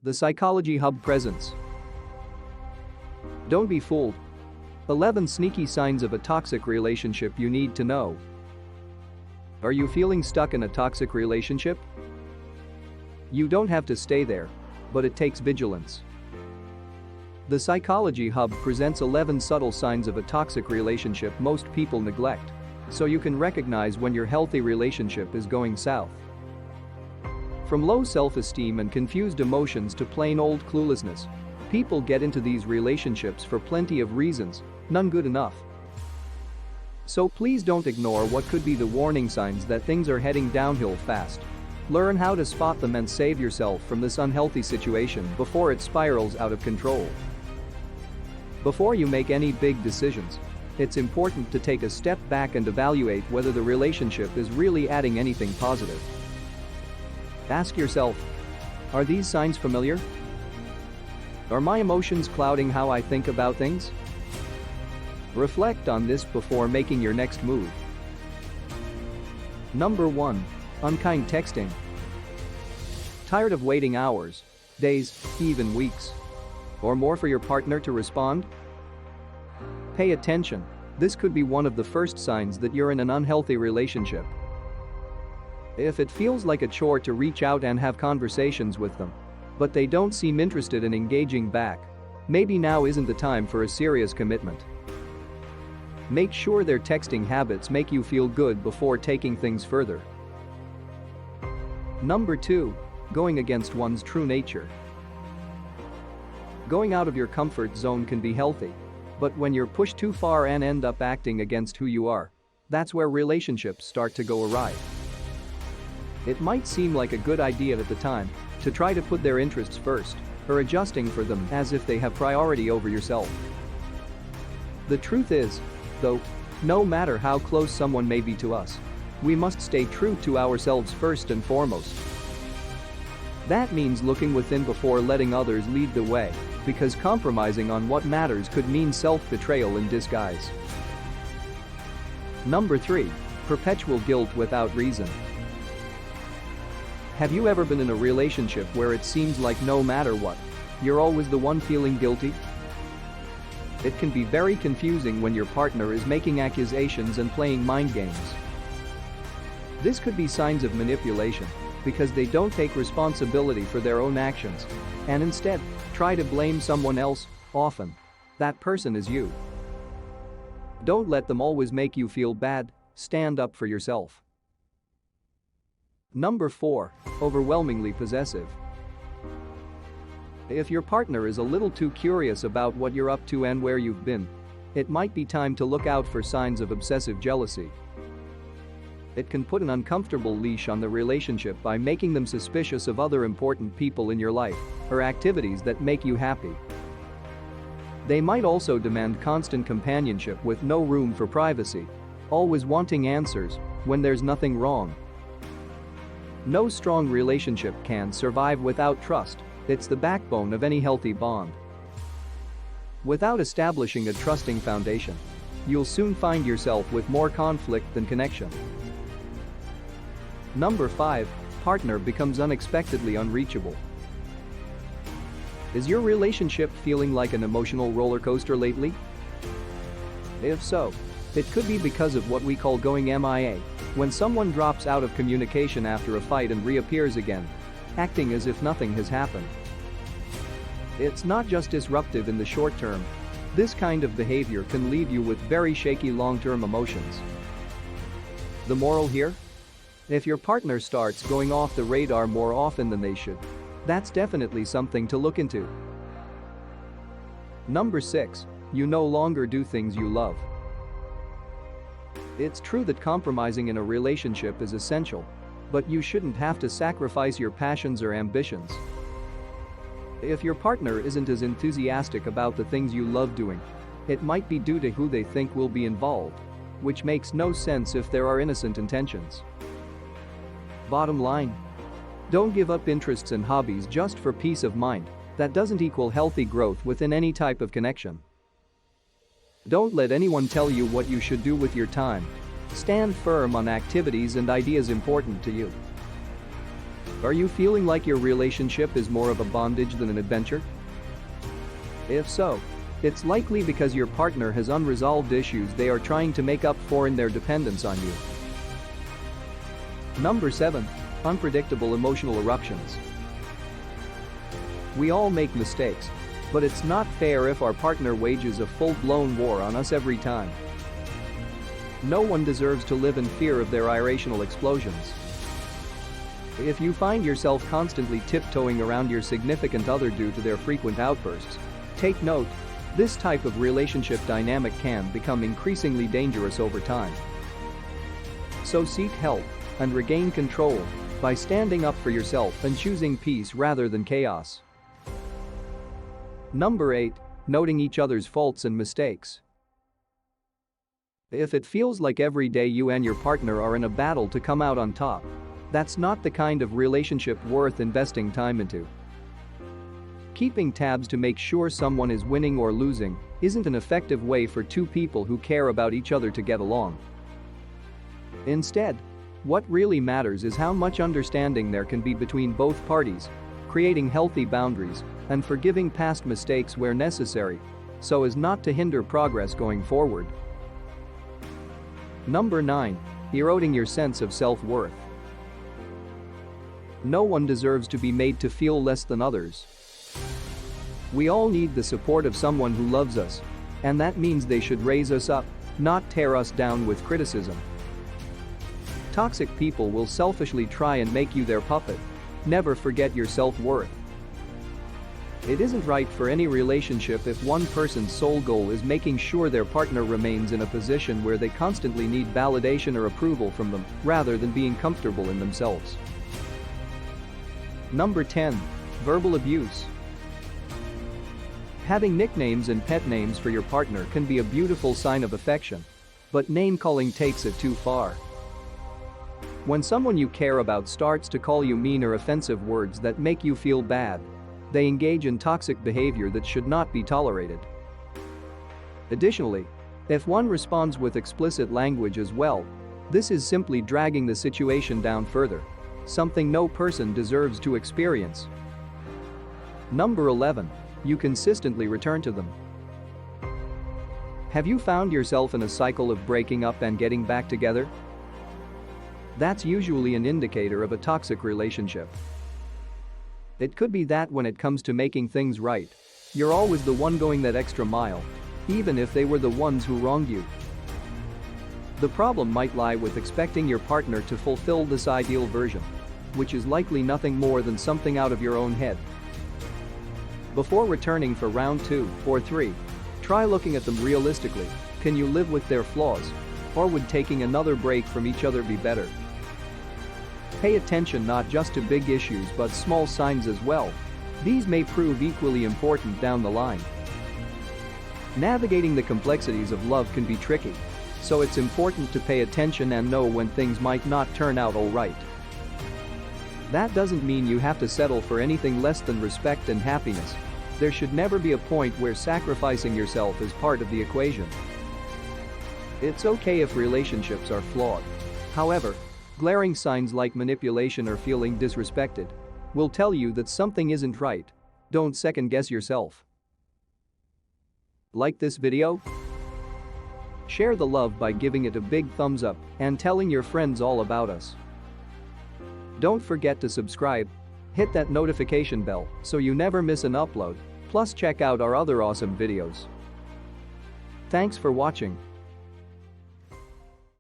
The Psychology Hub presents. Don't be fooled. 11 sneaky signs of a toxic relationship you need to know. Are you feeling stuck in a toxic relationship? You don't have to stay there, but it takes vigilance. The Psychology Hub presents 11 subtle signs of a toxic relationship most people neglect, so you can recognize when your healthy relationship is going south. From low self-esteem and confused emotions to plain old cluelessness, people get into these relationships for plenty of reasons, none good enough. So please don't ignore what could be the warning signs that things are heading downhill fast. Learn how to spot them and save yourself from this unhealthy situation before it spirals out of control. Before you make any big decisions, it's important to take a step back and evaluate whether the relationship is really adding anything positive. Ask yourself, are these signs familiar? Are my emotions clouding how I think about things? Reflect on this before making your next move. Number 1. Unkind texting. Tired of waiting hours, days, even weeks, or more for your partner to respond? Pay attention. This could be one of the first signs that you're in an unhealthy relationship. If it feels like a chore to reach out and have conversations with them, but they don't seem interested in engaging back, maybe now isn't the time for a serious commitment. Make sure their texting habits make you feel good before taking things further. Number 2. Going against one's true nature. Going out of your comfort zone can be healthy, but when you're pushed too far and end up acting against who you are, that's where relationships start to go awry. It might seem like a good idea at the time to try to put their interests first, or adjusting for them as if they have priority over yourself. The truth is, though, no matter how close someone may be to us, we must stay true to ourselves first and foremost. That means looking within before letting others lead the way, because compromising on what matters could mean self-betrayal in disguise. Number 3. Perpetual guilt without reason. Have you ever been in a relationship where it seems like no matter what, you're always the one feeling guilty? It can be very confusing when your partner is making accusations and playing mind games. This could be signs of manipulation, because they don't take responsibility for their own actions and instead try to blame someone else. Often, that person is you. Don't let them always make you feel bad, stand up for yourself. Number 4. Overwhelmingly possessive. If your partner is a little too curious about what you're up to and where you've been, it might be time to look out for signs of obsessive jealousy. It can put an uncomfortable leash on the relationship by making them suspicious of other important people in your life or activities that make you happy. They might also demand constant companionship with no room for privacy, always wanting answers when there's nothing wrong. No strong relationship can survive without trust. It's the backbone of any healthy bond. Without establishing a trusting foundation, you'll soon find yourself with more conflict than connection. Number 5. Partner becomes unexpectedly unreachable. Is your relationship feeling like an emotional roller coaster lately? If so, it could be because of what we call going MIA, when someone drops out of communication after a fight and reappears again, acting as if nothing has happened. It's not just disruptive in the short term. This kind of behavior can leave you with very shaky long-term emotions. The moral here? If your partner starts going off the radar more often than they should, that's definitely something to look into. Number 6. You no longer do things you love. It's true that compromising in a relationship is essential, but you shouldn't have to sacrifice your passions or ambitions. If your partner isn't as enthusiastic about the things you love doing, it might be due to who they think will be involved, which makes no sense if there are innocent intentions. Bottom line: don't give up interests and hobbies just for peace of mind. That doesn't equal healthy growth within any type of connection. Don't let anyone tell you what you should do with your time. Stand firm on activities and ideas important to you. Are you feeling like your relationship is more of a bondage than an adventure? If so, it's likely because your partner has unresolved issues they are trying to make up for in their dependence on you. Number 7. Unpredictable emotional eruptions. We all make mistakes, but it's not fair if our partner wages a full-blown war on us every time. No one deserves to live in fear of their irrational explosions. If you find yourself constantly tiptoeing around your significant other due to their frequent outbursts, take note, this type of relationship dynamic can become increasingly dangerous over time. So seek help and regain control by standing up for yourself and choosing peace rather than chaos. Number 8. Noting each other's faults and mistakes. If it feels like every day you and your partner are in a battle to come out on top, that's not the kind of relationship worth investing time into. Keeping tabs to make sure someone is winning or losing isn't an effective way for two people who care about each other to get along. Instead, what really matters is how much understanding there can be between both parties, creating healthy boundaries, and forgiving past mistakes where necessary, so as not to hinder progress going forward. Number 9. Eroding your sense of self-worth. No one deserves to be made to feel less than others. We all need the support of someone who loves us, and that means they should raise us up, not tear us down with criticism. Toxic people will selfishly try and make you their puppet. Never forget your self-worth. It isn't right for any relationship if one person's sole goal is making sure their partner remains in a position where they constantly need validation or approval from them, rather than being comfortable in themselves. Number 10. Verbal abuse. Having nicknames and pet names for your partner can be a beautiful sign of affection, but name-calling takes it too far. When someone you care about starts to call you mean or offensive words that make you feel bad, they engage in toxic behavior that should not be tolerated. Additionally, if one responds with explicit language as well, this is simply dragging the situation down further, something no person deserves to experience. Number 11. You consistently return to them. Have you found yourself in a cycle of breaking up and getting back together? That's usually an indicator of a toxic relationship. It could be that when it comes to making things right, you're always the one going that extra mile, even if they were the ones who wronged you. The problem might lie with expecting your partner to fulfill this ideal version, which is likely nothing more than something out of your own head. Before returning for round 2 or 3, try looking at them realistically. Can you live with their flaws? Or would taking another break from each other be better? Pay attention not just to big issues but small signs as well. These may prove equally important down the line. Navigating the complexities of love can be tricky, so it's important to pay attention and know when things might not turn out all right. That doesn't mean you have to settle for anything less than respect and happiness. There should never be a point where sacrificing yourself is part of the equation. It's okay if relationships are flawed. However, glaring signs like manipulation or feeling disrespected will tell you that something isn't right. Don't second-guess yourself. Like this video? Share the love by giving it a big thumbs up and telling your friends all about us. Don't forget to subscribe. Hit that notification bell so you never miss an upload. Plus check out our other awesome videos. Thanks for watching.